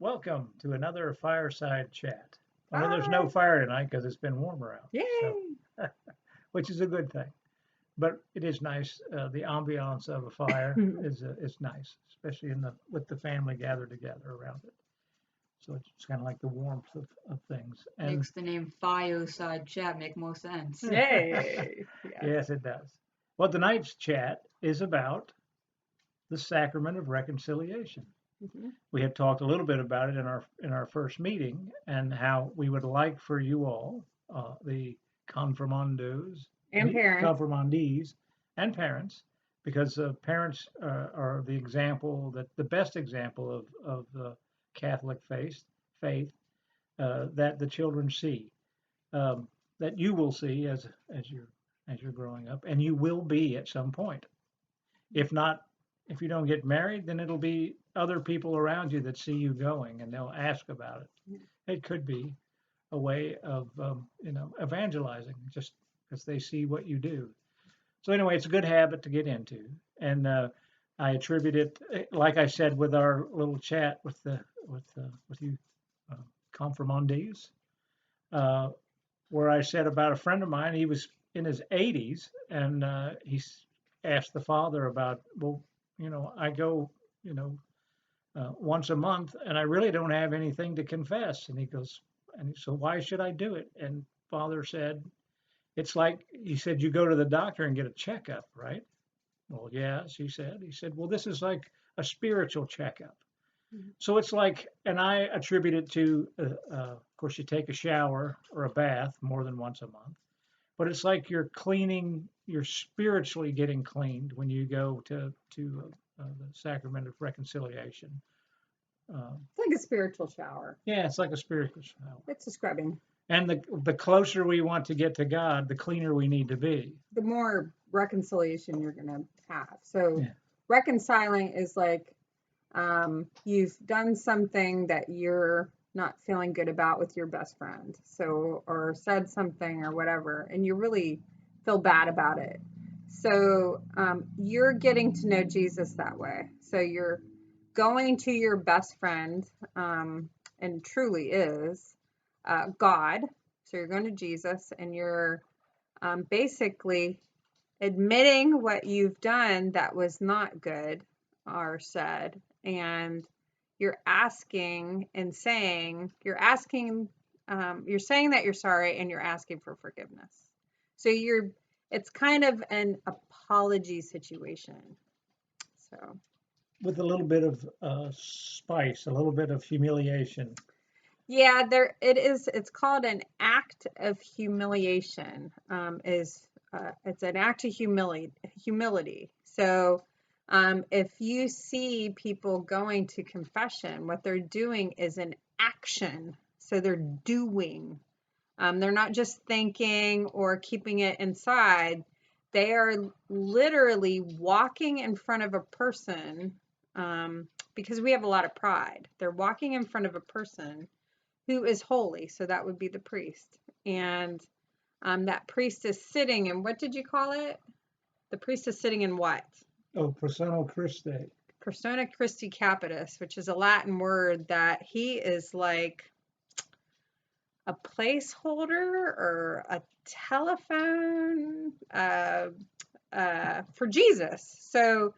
Welcome to another fireside chat. Although there's no Hi. fire tonight because it's been warmer out, so Yay. which is a good thing. But it is nice. The ambiance of a fire is nice, especially with the family gathered together around it. So it's kind of like the warmth of things. And Makes the name Fireside Chat make more sense. Yay. Yes. yes, it does. Well, tonight's chat is about the Sacrament of Reconciliation. Mhm. We had talked a little bit about it in our first meeting and how we would like for you all, the confirmandos, And parents. confirmandees, and parents, because parents are the example that the best example of the Catholic faith that the children see, that you will see as you're growing up, and you will be at some point. If not, if you don't get married, then it'll be other people around you that see you going and they'll ask about it. It could be a way of, evangelizing just because they see what you do. So anyway, it's a good habit to get into. And I attribute it, like I said, with our little chat with you uh, confirmandees, uh, where I said about a friend of mine, he was in his 80s, and he asked the father about, well, I go, you know, once a month, and I really don't have anything to confess. And he goes, so why should I do it? And father said, it's like, he said, you go to the doctor and get a checkup, right? Well, yeah, she said. He said, well, this is like a spiritual checkup. Mhm. So it's like, and I attribute it to, of course, you take a shower or a bath more than once a month, but it's like you're spiritually getting cleaned when you go to the sacrament of reconciliation. It's like a spiritual shower. Yeah, it's like a spiritual shower. It's a scrubbing. And the closer we want to get to God, the cleaner we need to be. The more reconciliation you're going to have. So Yeah. reconciling is like you've done something that you're not feeling good about with your best friend. So, or said something or whatever, and you really feel bad about it. So you're getting to know Jesus that way. So you're going to your best friend, and truly is God. So you're going to Jesus, and you're basically admitting what you've done that was not good or said, and you're asking and saying, you're saying that you're sorry, and you're asking for forgiveness. So it's kind of an apology situation. So With a little bit of spice, a little bit of humiliation. yeah, there it is. It's called an act of humiliation. It's an act of humility. So if you see people going to confession, what they're doing is an action. So they're doing. They're not just thinking or keeping it inside. They are literally walking in front of a person, because we have a lot of pride. They're walking in front of a person who is holy. So that would be the priest. And that priest is sitting, and what did you call it? The priest is sitting in what? Oh, persona Christi. Persona Christi Capitis, which is a Latin word that he is like a placeholder or a telephone for Jesus. So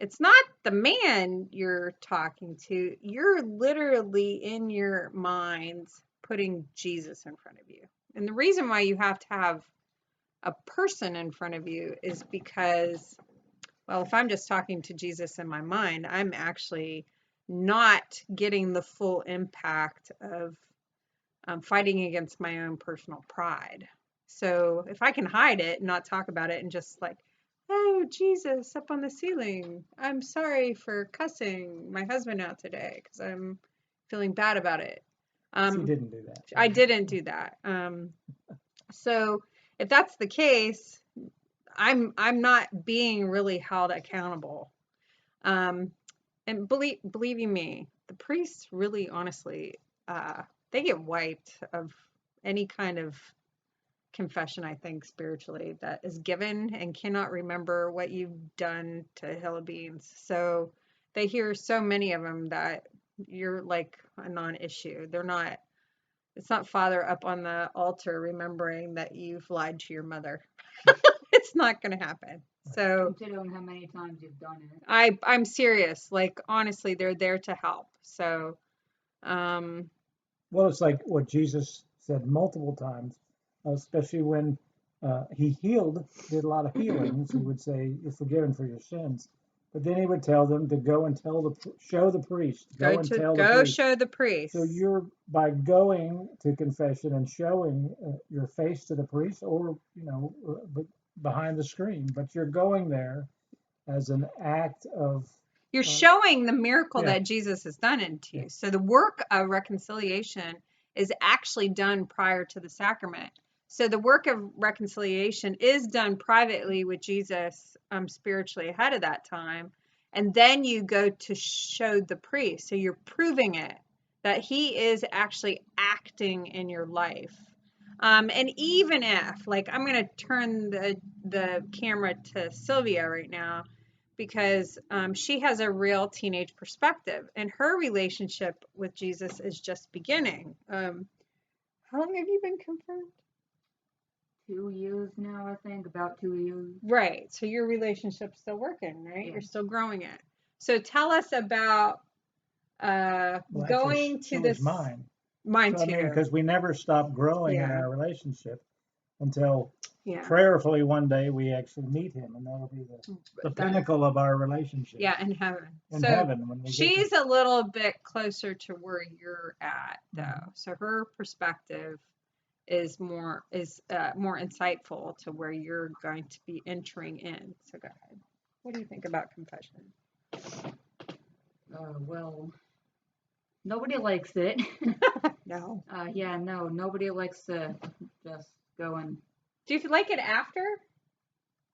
it's not the man you're talking to. You're literally in your minds putting Jesus in front of you. And the reason why you have to have a person in front of you is because, well, if I'm just talking to Jesus in my mind, I'm actually not getting the full impact of fighting against my own personal pride. So if I can hide it and not talk about it and just like, oh, Jesus, up on the ceiling, I'm sorry for cussing my husband out today because I'm feeling bad about it. She didn't do that. I didn't do that. So if that's the case, I'm not being really held accountable. And believe you me, the priests really honestly they get wiped of any kind of confession, I think, spiritually that is given and cannot remember what you've done to hill of beans. So they hear so many of them that you're like a non-issue. It's not Father up on the altar remembering that you've lied to your mother. It's not going to happen. So Considering how many times you've done it. I'm serious. Like, honestly, they're there to help. So, um, Well, it's like what Jesus said multiple times, especially when he did a lot of healings. He would say, "You're forgiven for your sins," but then he would tell them to go and show the priest, go and tell the go priest. show the priest. So you're by going to confession and showing your face to the priest, or behind the screen, but you're going there as an act of You're showing the miracle yeah. that Jesus has done into you. Yeah. So the work of reconciliation is actually done prior to the sacrament. So the work of reconciliation is done privately with Jesus, spiritually ahead of that time. And then you go to show the priest. So you're proving it, that he is actually acting in your life. And even if, like, I'm going to turn the camera to Sylvia right now, because she has a real teenage perspective and her relationship with Jesus is just beginning. How long have you been confirmed? 2 years now, I think, about 2 years. Right. So your relationship's still working, right? Yeah. You're still growing it. So tell us about going to this. Mine. Mine So, too. I mean, because we never stop growing in our relationship until prayerfully one day we actually meet him, and that'll be the pinnacle of our relationship. Yeah, in heaven. In heaven, when we she's a little bit closer to where you're at, though. Mm-hmm. So her perspective is more insightful to where you're going to be entering in. So go ahead. What do you think about confession? Well, nobody likes it. No. No, nobody likes to just go and. Do you like it after?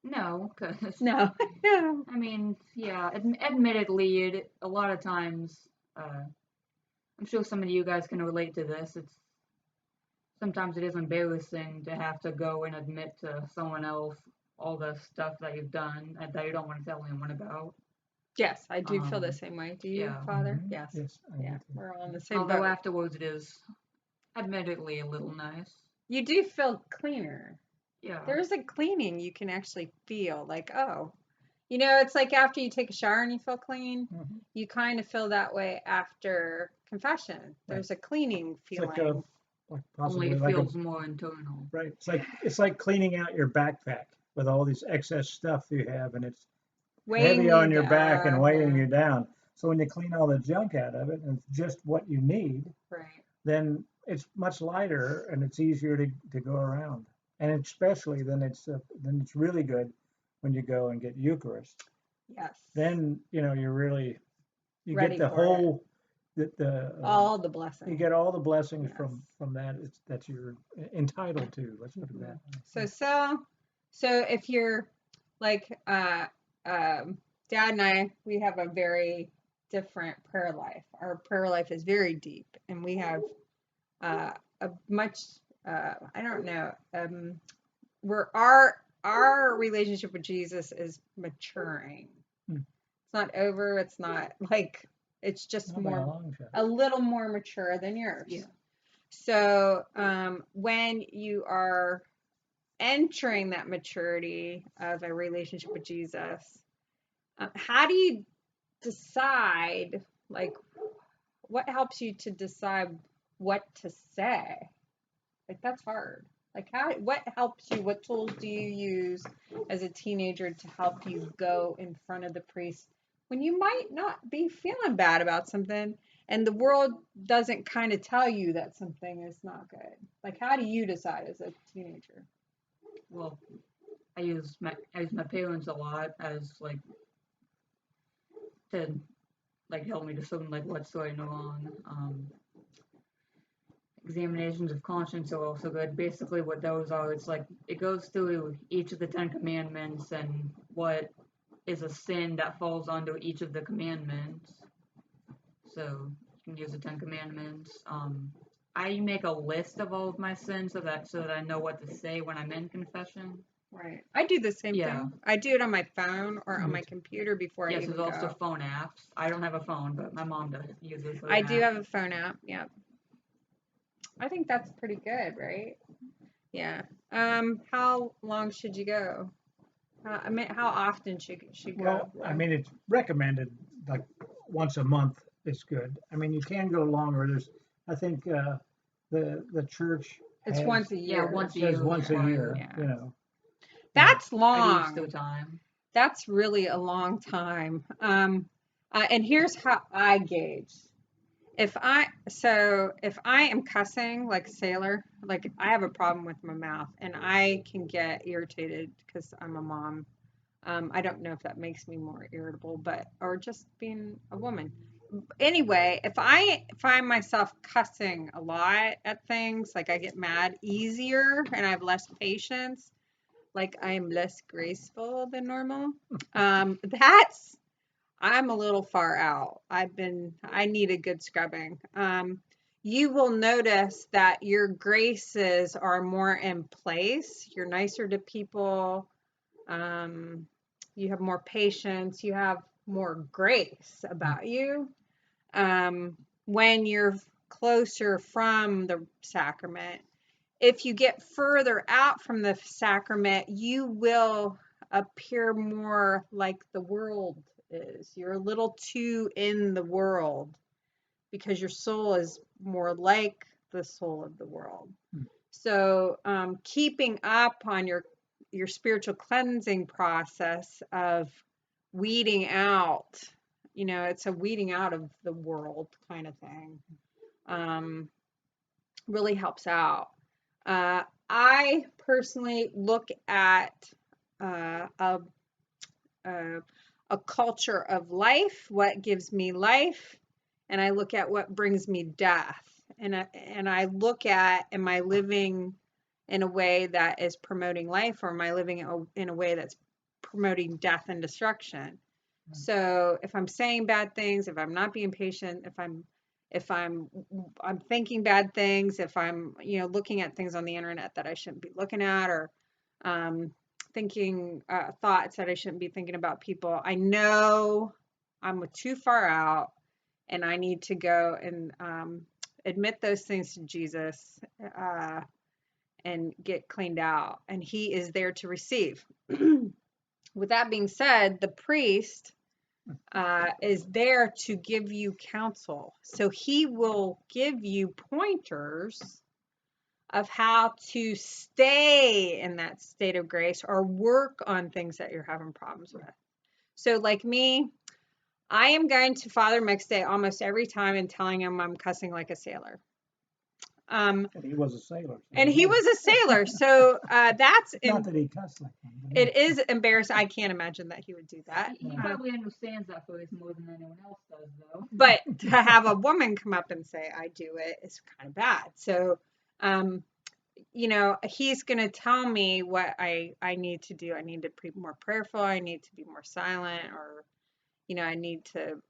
No, because. No. I mean, yeah, admittedly, a lot of times, I'm sure some of you guys can relate to this. Sometimes it is embarrassing to have to go and admit to someone else all the stuff that you've done and that you don't want to tell anyone about. Yes, I do feel the same way. Do you, Father? Mm-hmm. Yes. Yeah, we're all on the same boat. Although afterwards it is admittedly a little nice. You do feel cleaner. Yeah. There's a cleaning you can actually feel, like, oh, it's like after you take a shower and you feel clean, you kind of feel that way after confession. There's a cleaning feeling. Only it feels more internal. Right. It's like cleaning out your backpack with all this excess stuff you have, and it's heavy on your back and weighing you down. So when you clean all the junk out of it, and it's just what you need, then it's much lighter and it's easier to go around. And especially then it's really good when you go and get Eucharist. Yes. Then you're really ready get the whole all the blessings. You get all the blessings from that that you're entitled to. Let's put it that way. So if you're like Dad and I, we have a very different prayer life. Our prayer life is very deep, and we have a much I don't know. Where our relationship with Jesus is maturing. It's not over. It's not like, it's just a little more mature than yours. Yeah. So when you are entering that maturity of a relationship with Jesus, how do you decide, like, what helps you to decide what to say? Like, that's hard. Like, what helps you? What tools do you use as a teenager to help you go in front of the priest when you might not be feeling bad about something and the world doesn't kind of tell you that something is not good? Like, how do you decide as a teenager? Well, I use my parents a lot as like to like help me decide like what's going on. Examinations of conscience are also good. Basically what those are, it's like it goes through each of the 10 commandments and what is a sin that falls under each of the commandments. So you can use the 10 commandments. I make a list of all of my sins so that I know what to say when I'm in confession. Right. I do the same Yeah. thing. I do it on my phone or on Me my computer before I Yes, even there's also go. phone apps. I don't have a phone, but my mom does uses those I do apps. have a phone app. Yeah. I think that's pretty good, right? Yeah. How long should you go? I mean, how often should you go? Well, I mean, it's recommended like once a month is good. I mean, you can go longer. I think the church It's has once a Yeah, year. once a says year once a required. year. Yeah. You know, That's I do long. still time. That's really a long time. And here's how I gauge. If I am cussing like a sailor, like I have a problem with my mouth and I can get irritated because I'm a mom. I don't know if that makes me more irritable, but or just being a woman. Anyway, if I find myself cussing a lot at things, like I get mad easier and I have less patience, like I am less graceful than normal. That's I'm a little far out. I need a good scrubbing. You will notice that your graces are more in place. You're nicer to people. Um, you have more patience. You have more grace about you. When you're closer from the sacrament, if you get further out from the sacrament, you will appear more like the world is. You're a little too in the world because your soul is more like the soul of the world. So, keeping up on your spiritual cleansing process of weeding out, it's a weeding out of the world kind of thing. Really helps out. I personally look at uh, a, a, a culture of life, what gives me life, and I look at what brings me death. And I look at, am I living in a way that is promoting life, or am I living in a way that's promoting death and destruction? So if I'm saying bad things, if I'm not being patient, if I'm thinking bad things, if I'm looking at things on the internet that I shouldn't be looking at, or thinking thoughts that I shouldn't be thinking about people, I know I'm too far out, and I need to go and admit those things to Jesus and get cleaned out, and He is there to receive. With that being said, the priest is there to give you counsel. So he will give you pointers of how to stay in that state of grace or work on things that you're having problems with. So, like me, I am going to Father Mixday almost every time and telling him I'm cussing like a sailor. and he was a sailor. And he was a sailor, so that's Not that he cussed like one. it is embarrassing. I can't imagine that he would do that. He probably understands that voice more than anyone else does, though. But to have a woman come up and say I do it is kind of bad. So, he's going to tell me what I need to do. I need to be more prayerful. I need to be more silent, or, I need to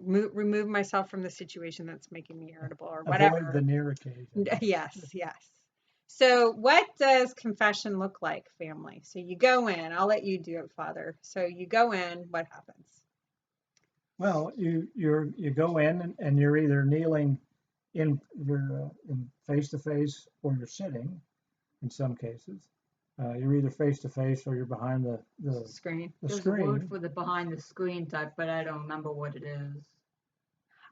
remove myself from the situation that's making me irritable or whatever. Avoid the near occasion. Yes, yes. So what does confession look like, family? So you go in. I'll let you do it, Father. So you go in. What happens? Well, you go in and you're either kneeling in face to face, or you're sitting. In some cases, you're either face to face or you're behind the Screen. There's a word for the behind the screen type, but I don't remember what it is.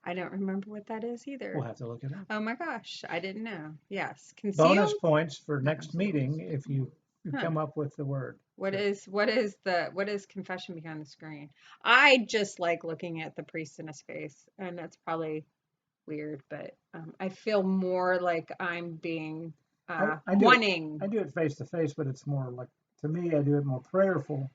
I don't remember what that is either. We'll have to look it up. Oh my gosh, I didn't know. Yes, Bonus concealed. points for next meeting if you Huh. come up with the word. What is confession behind the screen? I just like looking at the priest in his face, and that's probably weird, but I feel more like I'm being I wanting. do it face to face, but it's more like, to me, I do it more prayerful,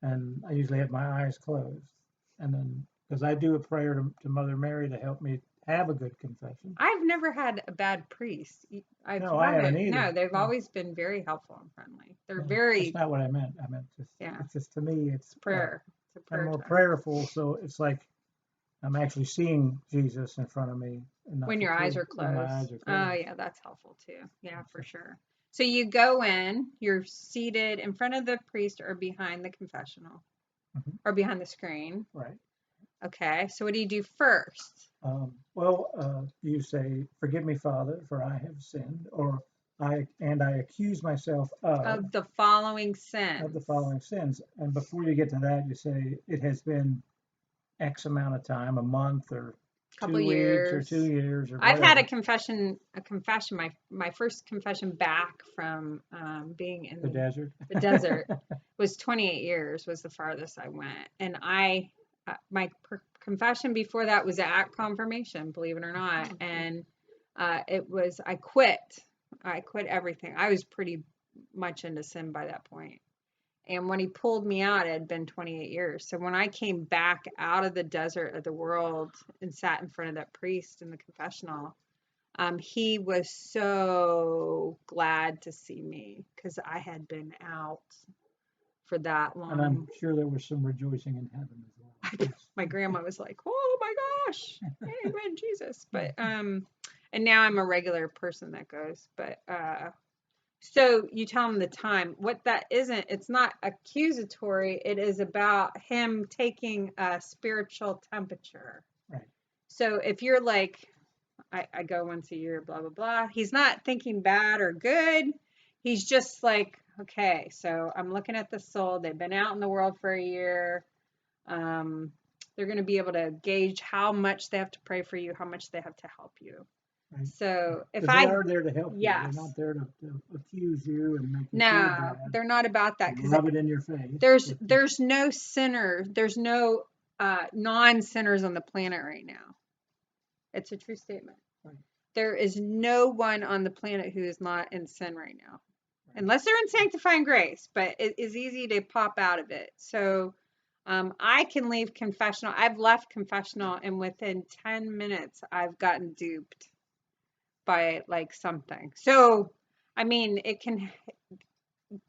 and I usually have my eyes closed, and then because I do a prayer to Mother Mary to help me have a good confession. I've never had a bad priest. I haven't either. No, they've No. always been very helpful and friendly. They're No, very. That's not what I meant. I meant just. Yeah. It's just, to me, it's prayer. It's a prayer I'm more time. prayerful, so it's like I'm actually seeing Jesus in front of me. And not When your eyes are when my closed. eyes are Oh closed. yeah, that's helpful too. Yeah, for sure. So you go in, you're seated in front of the priest or behind the confessional Mhm. or behind the screen. Right. Okay. So what do you do first? You say, "Forgive me, Father, for I have sinned," or I accuse myself Of the following of the sins. following sins. And before you get to that, you say, "It has been X amount of time, a month or Couple 2 weeks or years. 2 years or I've had a whatever." confession, my first confession back from being The in desert. the desert was 28 years was the farthest I went. And my confession before that was at confirmation, believe it or not. And it was, I quit everything. I was pretty much into sin by that point. And when he pulled me out, it had been 28 years. So when I came back out of the desert of the world and sat in front of that priest in the confessional, he was so glad to see me because I had been out for that And I'm long. sure there was some rejoicing in heaven as well. My grandma was like, "Oh my gosh, amen, Jesus." But and now I'm a regular person that goes. But so you tell him the time. What that isn't, it's not accusatory. It is about him taking a spiritual temperature. Right. So if you're like, I go once a year, blah, blah, blah, he's not thinking bad or good. He's just like, okay, so I'm looking at the soul. They've been out in the world for a year. They're going to be able to gauge how much they have to pray for you, how much they have to help you. Right. So if Because they are there to help you. yes. They're not there to accuse you and make you feel No, bad. they're not about that because Rub it in your face. there's no sinner, there's no non-sinners on the planet right now. It's a true statement. Right. There is no one on the planet who is not in sin right now, Right. unless they're in sanctifying grace, but it is easy to pop out of it. So I can leave confessional. I've left confessional and within 10 minutes I've gotten duped by like something. So, I mean, it can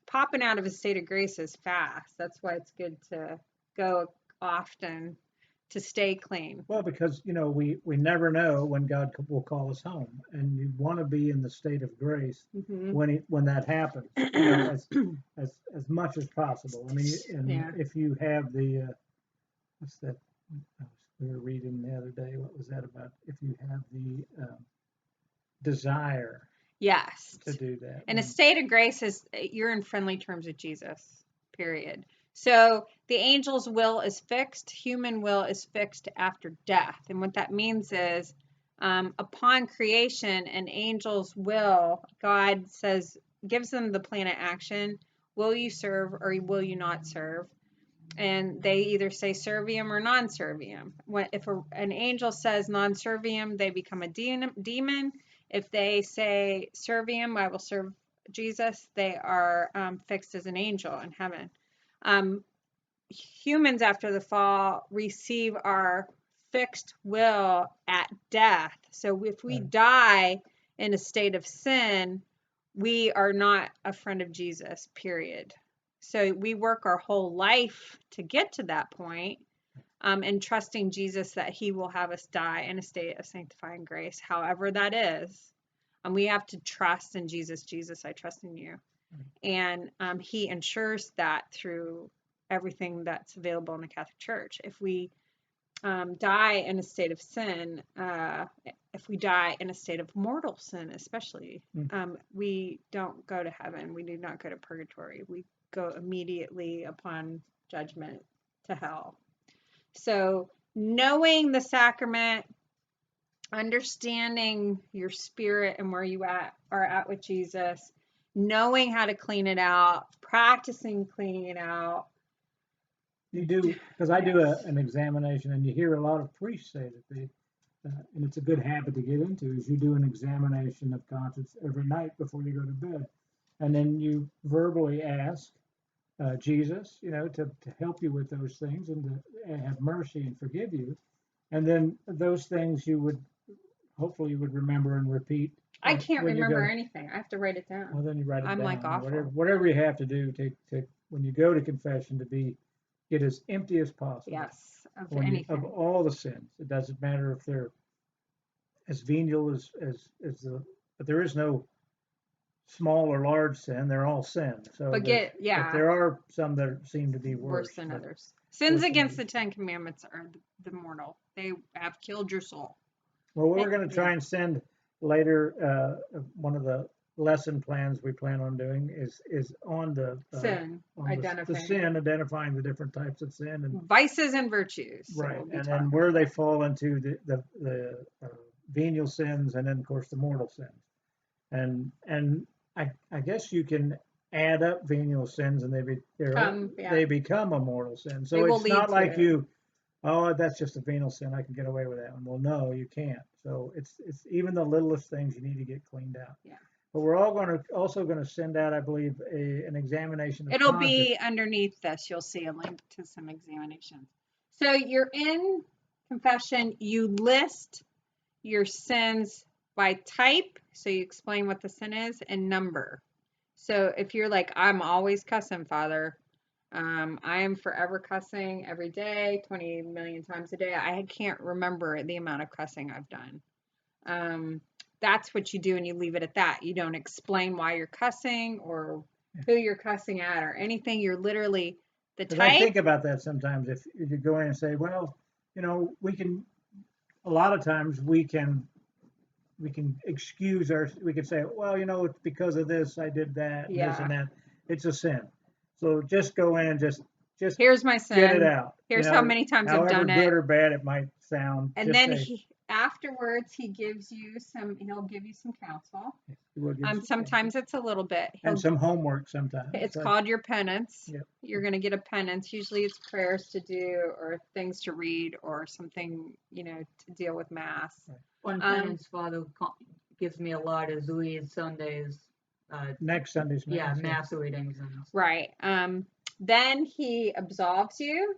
popping out of a state of grace is fast. That's why it's good to go often to stay clean. Well, because we never know when God will call us home, and you want to be in the state of grace when that happens, as much as possible. I mean, and if you have the what's that? We were reading the other day. What was that about? If you have the desire. Yes. To do that. And a state of grace is you're in friendly terms with Jesus, period. So the angel's will is fixed, human will is fixed after death. And what that means is upon creation, an angel's will, God says, gives them the plan of action. Will you serve or will you not serve? And they either say servium or non-servium. If an angel says non-servium, they become a demon. If they say servium, I will serve Jesus, they are fixed as an angel in heaven. Humans after the fall receive our fixed will at death. So if we die in a state of sin, we are not a friend of Jesus, period. So we work our whole life to get to that point, and trusting Jesus that he will have us die in a state of sanctifying grace, however that is. And we have to trust in Jesus. Jesus, I trust in you. And he ensures that through everything that's available in the Catholic Church. If we die in a state of sin, if we die in a state of mortal sin, especially, we don't go to heaven. We do not go to purgatory. We go immediately upon judgment to hell. So knowing the sacrament, understanding your spirit and where you are at with Jesus, knowing how to clean it out, practicing cleaning it out. You do, because I do an examination, and you hear a lot of priests say that they, and it's a good habit to get into, is you do an examination of conscience every night before you go to bed. And then you verbally ask Jesus, to help you with those things and to have mercy and forgive you. And then those things hopefully you would remember and repeat. I can't remember anything. I have to write it down. Well, then you write it down. I'm like awful. Whatever you have to do to when you go to confession to get as empty as possible. Yes, of anything. Of all the sins. It doesn't matter if they're as venial as but there is no small or large sin, they're all sin. So But but there are some that seem to be worse than but others. Sins worse than against the others. 10 Commandments are the mortal. They have killed your soul. Well, we're going to Yeah. try and send later. One of the lesson plans we plan on doing is on the Sin, on identifying. the sin, identifying the different types of sin and Vices and virtues. So right, we'll be and talking then where about they that. fall into the venial sins, and then of course the mortal sins, and I guess you can add up venial sins and they become a mortal sin. So They will it's lead not to like it. oh, that's just a venial sin, I can get away with that one. Well, no, you can't. So it's even the littlest things you need to get cleaned out. Yeah. But we're also going to send out, I believe, an examination of It'll conscience. be underneath this. You'll see a link to some examinations. So you're in confession. You list your sins by type. So you explain what the sin is and number. So if you're like, I'm always cussing, Father, I am forever cussing every day, 20 million times a day. I can't remember the amount of cussing I've done. That's what you do, and you leave it at that. You don't explain why you're cussing or who you're cussing at or anything. You're literally the Because I type. think about that sometimes. If you go in and say, well, we can, a lot of times we can excuse we could say, well, it's because of this, I did that, and this Yeah. and that. It's a sin. So just go in and just Here's my sin. get it out. Here's how many times I've done it. However good or bad it might sound. And then afterwards, he'll give you some counsel. Sometimes it's a little bit. And some homework sometimes. It's called your penance. Yep. You're going to get a penance. Usually it's prayers to do or things to read or something, to deal with mass. One penance Father gives me a lot is lead Sundays. Next Sunday's mass. Yeah, mass readings. Right. Then he absolves you.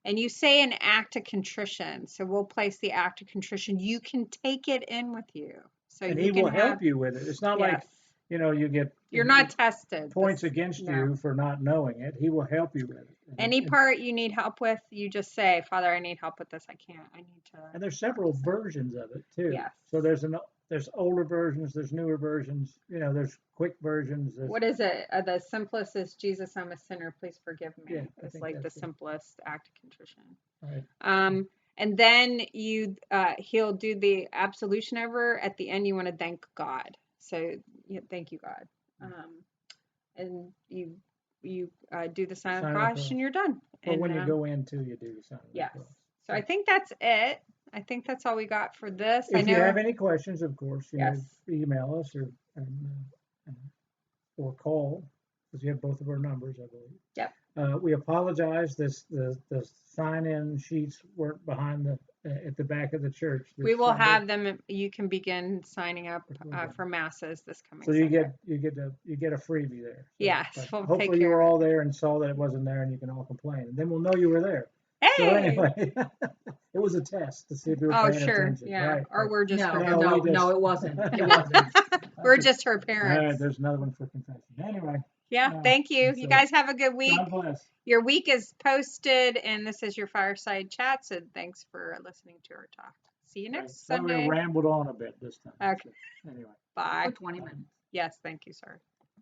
And you say an act of contrition. So we'll place the act of contrition. You can take it in with you. So and he will help you with it. It's not like, you get you're not tested. Points against you for not knowing it. He will help you with it. Any part you need help with, you just say, Father, I need help with this. I can't. I need to. And there's several versions of it too. Yes. So there's older versions, there's newer versions, there's quick versions. What is it? The simplest is Jesus, I'm a sinner, please forgive me. Yeah, it's like the simplest act of contrition. Right. And then he'll do the absolution over. At the end, you want to thank God. So thank you, God. And you do the sign of the cross and you're done. Or and when you go in too, you do the sign of the cross. So I think that's it. I think that's all we got for this. If you have any questions, of course, email us or call, because you have both of our numbers, I believe. Yep. We apologize. The sign-in sheets weren't behind at the back of the church. We will have them. You can begin signing up for masses this coming. So you get a freevie there. So, yes. We'll hopefully you were all there and saw that it wasn't there, and you can all complain, and then we'll know you were there. Hey. So anyway, it was a test to see if you were paying attention. Yeah. Right. Or we're just no, it wasn't. It wasn't. We're just her parents. All right, there's another one for confession. Anyway. Yeah, thank you. You guys have a good week. God bless. Your week is posted, and this is your fireside chat. So thanks for listening to our talk. See you next Sunday. We rambled on a bit this time. Okay. So, anyway. Bye. For 20 minutes. Yes, thank you, sir.